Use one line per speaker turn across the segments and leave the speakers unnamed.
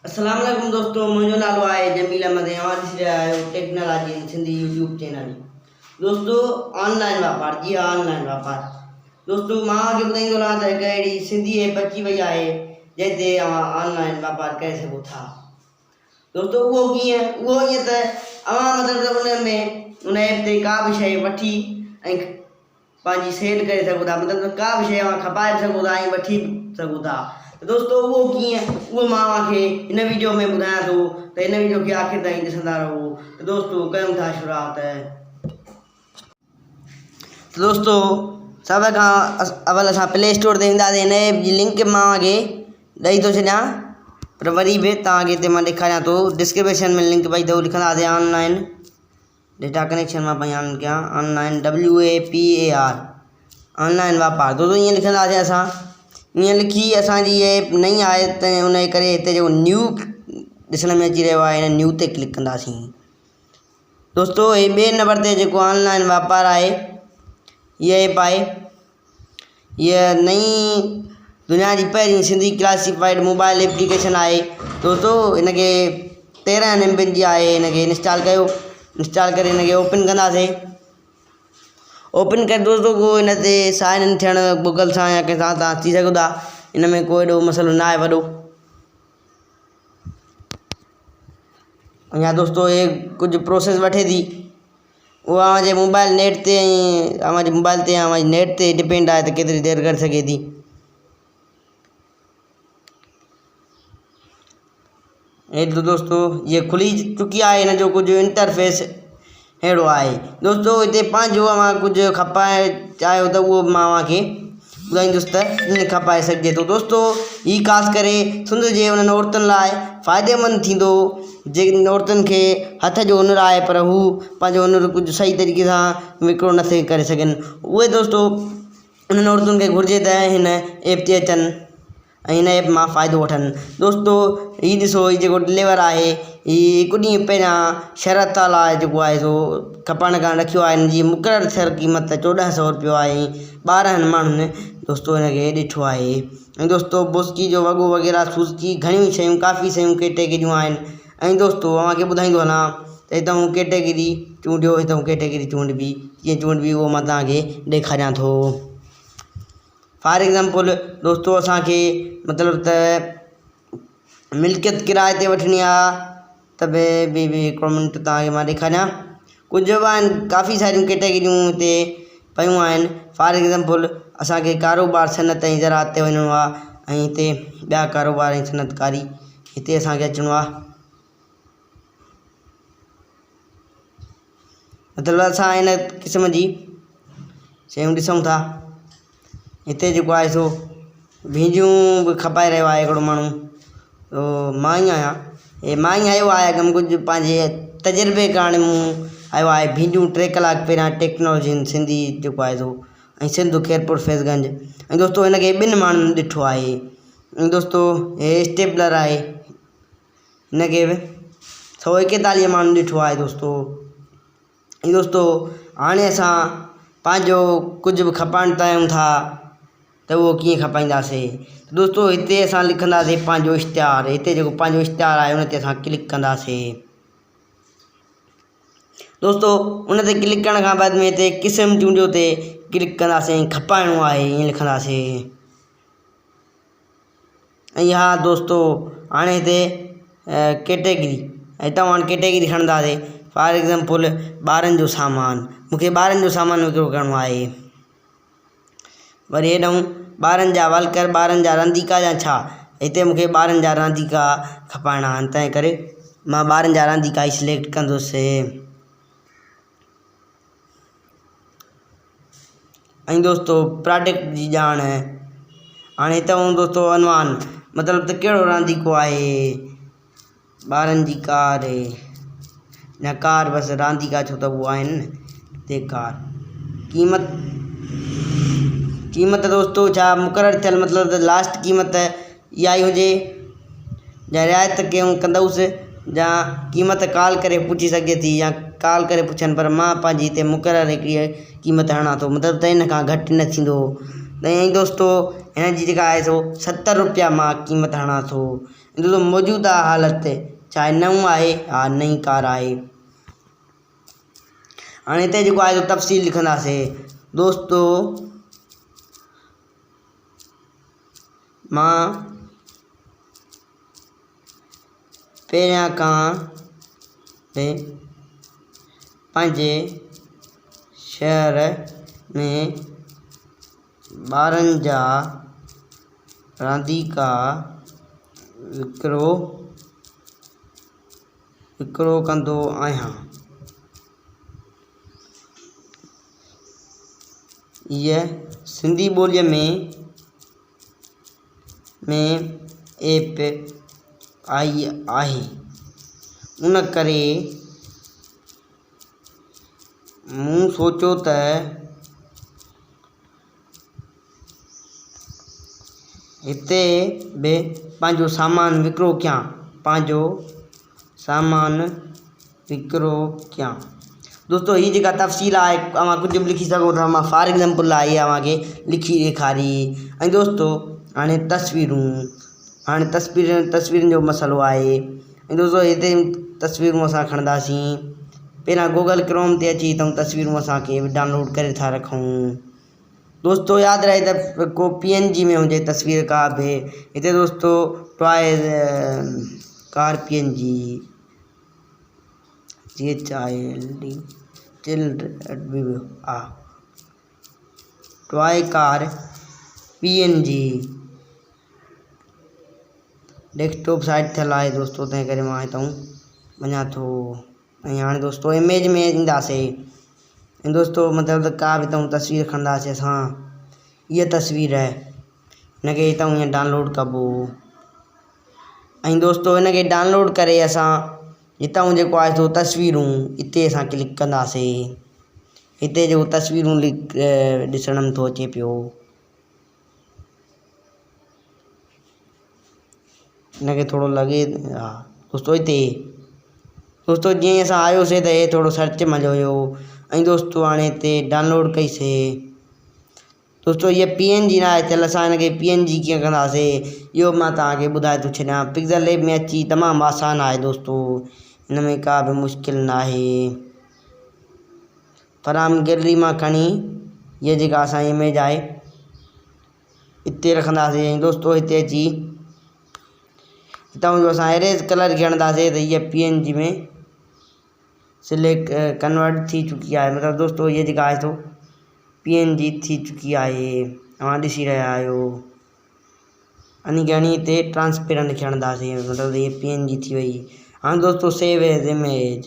अस्सलाम वालेकुम दोस्तों, मुंहिंजो नालो आहे जमील अहमद ऐं तव्हां ॾिसी रहिया आहियो technology in Sindhi YouTube channel. दोस्तों ऑनलाइन वापार, जी हाँ ऑनलाइन वापार। दोस्तों मां तव्हांखे ॿुधाईंदो रहां त हिकु अहिड़ी सिंधी ऐप अची वई आहे जंहिं ते तव्हां ऑनलाइन वापार करे सघो था। दोस्तों उहो कीअं, उहो ईअं त तव्हां मतिलबु उन ऐप ते का बि शइ वठी ऐं पंहिंजी सेल करे सघो था, मतिलबु का बि शइ तव्हां खपाए सघो था ऐं वठी सघो था। दोस्तों वो कीअं, उहो मां तव्हांखे हिन वीडियो में ॿुधायां थो, त हिन वीडियो खे आख़िर ताईं ॾिसंदा रहो। त दोस्तों कयूं था शुरूआत। तो दोस्तों सब खां अवल असां प्ले स्टोर ते ईंदासीं। हिन ऐप जी लिंक मां तव्हांखे ॾेई थो छॾियां, पर वरी बि तव्हांखे हिते मां ॾेखारियां थो। डिस्क्रिप्शन में लिंक पई अथव, लिखंदासीं ऑनलाइन डेटा कनेक्शन मां पई कयां ऑनलाइन WAPAR ऑनलाइन वापार। दोस्तों ईअं लिखंदासीं असां, ईअं लिखी असांजी ऐप नई आहे त उन जे करे हिते जेको न्यू ॾिसण में अची रहियो आहे, हिन न्यू ते क्लिक कंदासीं। दोस्तों हे ॿिए नंबर ते जेको ऑनलाइन वापार आहे, हीअ ऐप आहे, हीअ नई दुनिया जी पहिरीं सिंधी क्लासिफाइड मोबाइल एप्लीकेशन आहे। दोस्तों हिनखे 13 MB जी आहे। हिनखे इंस्टॉल कयो, इंस्टॉल करे हिनखे ओपन कंदासीं। ओपन कर दोस्तों को हिन ते साइन इन थियणु गूगल सां या कंहिंसां तव्हां थी सघो था। हिन में कोई एॾो मसइलो न आहे वॾो। या दोस्तों हे कुझु प्रोसेस वठे थी, उहो तव्हांजे मोबाइल नेट ते ऐं तव्हांजे मोबाइल ते या नेट ते डिपेंड आहे त केतिरी देरि करे सघे थी। हेठि दोस्तों ये खुली चुकी आहे। हिन जो कुझु इंटरफेस अहिड़ो आहे। दोस्तों हिते पंहिंजो तव्हां कुझु खपाए चाहियो त उहो मां तव्हांखे ॿुधाईंदुसि त ईअं खपाए सघिजे थो। दोस्तों हीअ ख़ासि करे सुंदर जे उन्हनि औरतुनि लाइ फ़ाइदेमंद थींदो, जिन औरतुनि खे हथ जो हुनुरु आहे पर हू पंहिंजो हुनुरु कुझु सही तरीक़े सां विकिणो नथे करे सघनि। उहे दोस्तों उन्हनि औरतुनि खे घुरिजे त हिन ऐप ते अचनि ऐं हिन ऐप मां फ़ाइदो वठनि। दोस्तों हीअ ॾिसो, हीअ जेको डिलीवर आहे, हीअ हिकु ॾींहुं पहिरियां शरत लाइ जेको आहे सो खपण खां रखियो आहे। हिन जी मुक़ररु थियल क़ीमत 1400 रुपयो आहे। 12 माण्हुनि दोस्तों हिनखे ॾिठो आहे। ऐं दोस्तों बुस्की जो वॻो वग़ैरह, सूज़की, घणियूं शयूं, काफ़ी शयूं कैटेगरियूं आहिनि। ऐं दोस्तों तव्हांखे ॿुधाईंदो हलां त हितां कैटेगरी चूंडियो, हितां कैटेगरी चूंडबी, कीअं चूंडबी उहो मां तव्हांखे ॾेखारियां थो। फॉर एग्ज़ाम्पल दोस्तों असांखे मतिलबु त मिल्कियत किराए ते वठणी आहे, त बि हिकिड़ो मिंट तव्हांखे मां ॾेखारियां। कुझु बि आहिनि, काफ़ी सारियूं कैटेगरियूं हिते पियूं आहिनि। फॉर एग्ज़ाम्पल असांखे कारोबार, सनत ऐं ज़राअत ते वञिणो आहे, ऐं हिते ॿिया कारोबार ऐं सनतकारी हिते असांखे अचिणो आहे। मतिलबु असां हिन क़िस्म जी शयूं ॾिसूं था। हिते जेको आहे सो भींडियूं बि खपाए रहियो आहे हिकिड़ो माण्हू, मां ई आहियां। हे मां ई आयो आहे अॻिमें कुझु पंहिंजे तजुर्बे कारण मूं आयो आहे। भींडियूं 3 कलाक पहिरियां टेक्नोलॉजी इन सिंधी जेको आहे सो ऐं सिंधु खैरपुर फैज़गंज। ऐं दोस्तों हिनखे 2 माण्हुनि ॾिठो आहे। ऐं दोस्तों हे स्टेपलर आहे, हिनखे बि 141 माण्हुनि ॾिठो आहे दोस्तों। ऐं दोस्तों हाणे असां पंहिंजो कुझु बि खपाइणु चाहियूं था त उहो कीअं खपाईंदासीं। दोस्तों हिते असां लिखंदासीं पंहिंजो इश्तिहार। हिते जेको पंहिंजो इश्तिहार आहे उन ते असां क्लिक कंदासीं। दोस्तों उन ते क्लिक करण खां बाद में हिते क़िस्म चूंडियो ते क्लिक कंदासीं, खपाइणो आहे ईअं लिखंदासीं। ऐं हा दोस्तों हाणे हिते कैटेगरी, हितां हाणे कैटेगरी खणंदासीं। फॉर एग्ज़ाम्पल ॿारनि जो सामान, मूंखे ॿारनि जो सामान विकिरो करिणो आहे। वरी हेॾऊं ॿारनि जा वल्कर, ॿारनि जा रांदीका या छा, हिते मूंखे ॿारनि जा रांदीका खपाइणा आहिनि, तंहिं करे मां ॿारनि जा रांदीका ई सिलेक्ट कंदुसि। ऐं दोस्तों प्रोडक्ट जी ॼाण, हाणे हितां दोस्तों अनवान, मतिलबु त कहिड़ो रांदीको आहे, ॿारनि जी कार या कार, बसि रांदीका छो त उहो आहिनि न, ते कार। क़ीमत दोस्तों छा मुक़ररु थियल, मतिलबु त लास्ट क़ीमत इहा ई हुजे, या रिआयत कंदुसि, या क़ीमत कॉल करे पुछी सघे थी, या कॉल करे पुछनि, पर मां पंहिंजी हिते मुक़ररु हिकिड़ी क़ीमत हणां थो, मतिलबु त हिन खां घटि न थींदो। ऐं दोस्तों हिन जी जेका आहे सो 70 रुपया मां क़ीमत हणां थो। दोस्तों मौजूदा हालत चाहे नऊं आहे या नई कार आहे। हाणे हिते जेको आहे तफ़सील लिखंदासीं। दोस्तों मां पहिरियां खां पंहिंजे शहर में ॿारनि जा रांदीका विकिरो कंदो आहियां। हीअ सिंधी ॿोलीअ में ऐप आई आहे। उन करे मूं सोचियो त हिते बि पंहिंजो सामान विकिरो कयां। दोस्तों ही जेका तफ़सील आहे अवां कुझु बि लिखी सघो था। मां फॉर एग्जाम्पल आहे अव्हांखे लिखी ॾेखारी। ऐं दोस्तों हाणे तस्वीरुनि जो मसइलो आहे। ऐं दोस्तों हिते तस्वीरूं असां खणंदासीं। पहिरियां गूगल क्रोम ते अची हितां तस्वीरूं असांखे डाउनलोड करे था रखूं। दोस्तों यादि रहे त को PNG में हुजे तस्वीर का बि। हिते दोस्तों toy car PNG toy car PNG desktop site थियल आहे दोस्तों। तंहिं करे मां हितां वञां थो। ऐं हाणे दोस्तों इमेज में ईंदासीं। ऐं दोस्तों मतिलबु का बि हितां तस्वीर खणंदासीं असां। हीअ तस्वीर आहे, हिनखे हितां हीअं डाउनलोड कबो। ऐं दोस्तों हिनखे डाउनलोड करे असां हितां जेको आहे सो तस्वीरूं हिते असां क्लिक कंदासीं। हिते जेको तस्वीरूं ॾिसण में थो अचे पियो, हिनखे थोरो लॻे हा दोस्तों। हिते दोस्तों जीअं असां आयोसीं त हे थोरो सर्च मज़ो हुयो। ऐं दोस्तों हाणे हिते डाउनलोड कईसीं। दोस्तों ये PNG न आहे थियल। असां हिनखे PNG कीअं कंदासीं इहो मां तव्हांखे ॿुधाए थो छॾियां। पिक्सल लैब में अची तमामु आसान आहे दोस्तों। हिन में का बि मुश्किल न आहे। फराम गैलरी मां खणी हीअ जेका असांजी इमेज आहे हिते रखंदासीं। ऐं दोस्तों हिते अची हितां जो असां एरेज कलर खे हणंदासीं त हीअ PNG में सिलेक्ट कन्वर्ट थी चुकी आहे। मतिलबु दोस्तों हीअ जेका आहे सो PNG थी चुकी आहे। तव्हां ॾिसी रहिया आहियो। अनी घणी हिते ट्रांसपेरेंट खे हणंदासीं। मतिलबु हीअ PNG थी वई। हाणे दोस्तों सेव एज इमेज।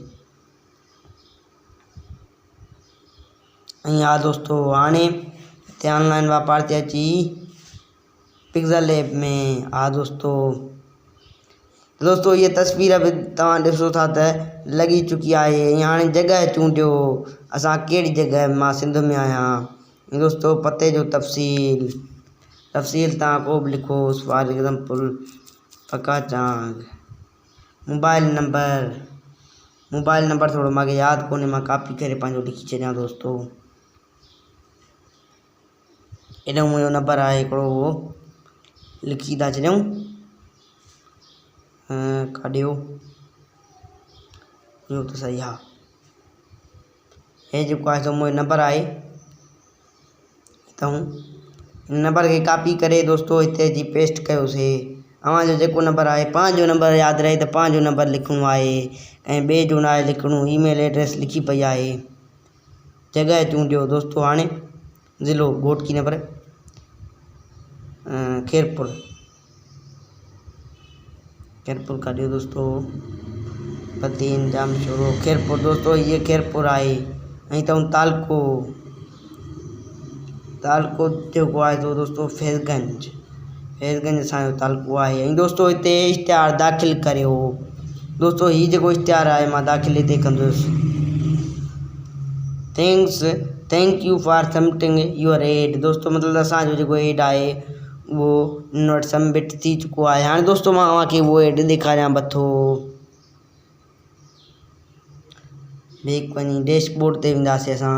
ऐं हा दोस्तों हाणे हिते ऑनलाइन वापार ते अची पिक्सल लैब में हा दोस्तों ये तस्वीर बि तव्हां ॾिसो था त लॻी चुकी आहे। ऐं हाणे जॻह चूंडियो असां कहिड़ी जॻह मां सिंध में आहियां। ऐं दोस्तों पते जो तफ़सील तव्हां को बि लिखो। फॉर एग्जाम्पल पका चांग। मोबाइल नंबर थोरो मूंखे यादि कोन्हे। मां कॉपी करे पंहिंजो लिखी छॾियां दोस्तों। एॾो मुंहिंजो नंबर आहे हिकिड़ो, उहो लिखी था छॾियूं। काॾियो इहो त सही आहे। हे जेको आहे सो मुंहिंजो नंबर आहे। हितां हिन नंबर खे कॉपी करे दोस्तों हिते अची पेस्ट कयोसीं। अव्हांजो जेको नंबर आहे पंहिंजो नंबर यादि रहे त पंहिंजो नंबर लिखिणो आहे। ऐं ॿिए जो न आहे लिखिणो। ईमेल एड्रेस लिखी पई आहे। जॻह चूंडियो दोस्तों। हाणे ज़िलो घोटकी नंबर खेरपुर काॾियो दोस्तों। पतीन जाम शोरो खेरपुर दोस्तों। ये खेरपुर आहे। ऐं हितां तालको जेको आहे तो दोस्तों फैज़गंज असांजो तालको आहे। ऐं दोस्तों हिते इश्तिहार दाख़िल करियो। दोस्तों हीउ जेको इश्तिहार आहे मां दाख़िल हिते कंदुसि। Thank U for submitting your add. दोस्तों मतिलबु असांजो जेको एड आहे उहो नॉट सबमिट थी चुको आहे। हाणे दोस्तों मां तव्हांखे उहो एड ॾेखारियां थो। बैक वञी डैशबोर्ड ते वेंदासीं असां।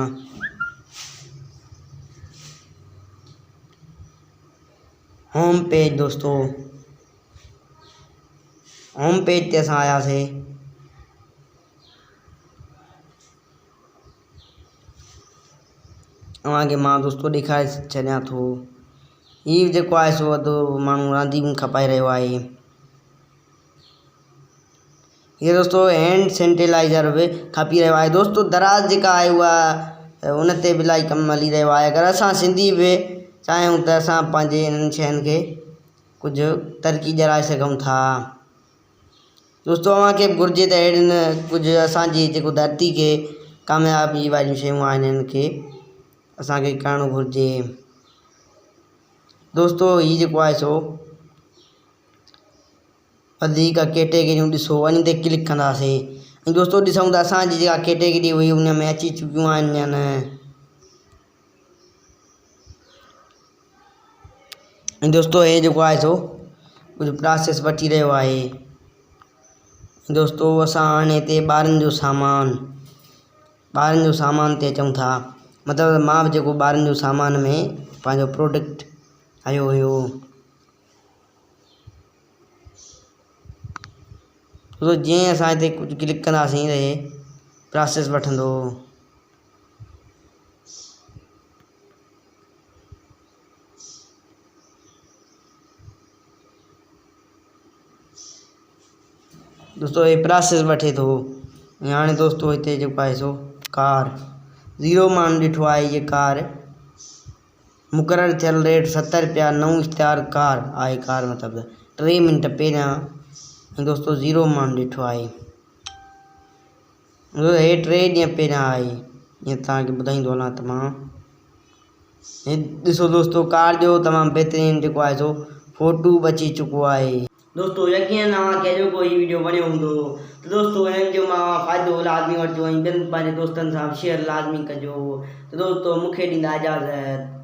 होम पेज दोस्तों। होम पेज ते असां आयासीं। तव्हांखे मां दोस्तों ॾेखारे छॾियां थो। हीउ जेको आहे सो वॾो माण्हू रांदियूं खपाए रहियो आहे। ये दोस्तों हैंड सैनिटाइज़र बि खपी रहियो आहे। दोस्तों दराज़ जेका आहे उहा उन ते बि इलाही कमु हली रहियो आहे। अगरि असां सिंधी बि चाहियूं त असां पंहिंजे इन्हनि शयुनि खे कुझु तरक़ी ॾियाराए सघूं था। दोस्तों तव्हांखे बि घुरिजे त अहिड़ियुनि कुझु असांजी जेको धरती खे कामयाबी वारियूं शयूं आहिनि हिननि खे असांखे करणु घुरिजे। दोस्तों हीउ जेको आहे सो वधीक कैटेगरियूं ॾिसो वञी ते क्लिक कंदासीं ऐं दोस्तों ॾिसूं त असांजी जेका कैटेगरी हुई उन में अची चुकियूं आहिनि या न। ऐं दोस्तों हे जेको आहे सो कुझु प्रोसेस वठी रहियो आहे। दोस्तों असां हाणे हिते ॿारनि जो सामान ते अचूं था। मतिलबु मां बि जेको ॿारनि जो सामान में पंहिंजो प्रोडक्ट आयो हुयो। तो जीअं असां हिते कुझु क्लिक कंदासीं त हे प्रोसेस वठंदो। दोस्तों ये प्रोसेस वठे थो। हाणे दोस्तों हिते जेको आहे सो कार 0 मान ॾिठो आहे। ये कार मुक़ररु थियल रेट 70 रुपया 9 स्टार कार आहे। कार मतिलबु 3 मिंट पहिरियां दोस्तों 0 मान ॾिठो आहे। हे 3 ॾींहं पहिरियां आहे। ईअं तव्हांखे ॿुधाईंदो हलां त मां हे ॾिसो दोस्तों कार जो तमामु बहितरीनु जेको आहे सो फोटू अची चुको आहे। दोस्तों यकीन तव्हांखे अॼोको हीउ वीडियो वणियो हूंदो त दोस्तों हिननि जो मां फ़ाइदो लाज़मी वठिजो ऐं ॿियनि पंहिंजे दोस्तनि सां शेयर लाज़मी कजो। त दोस्तों मूंखे ॾींदा इजाज़त।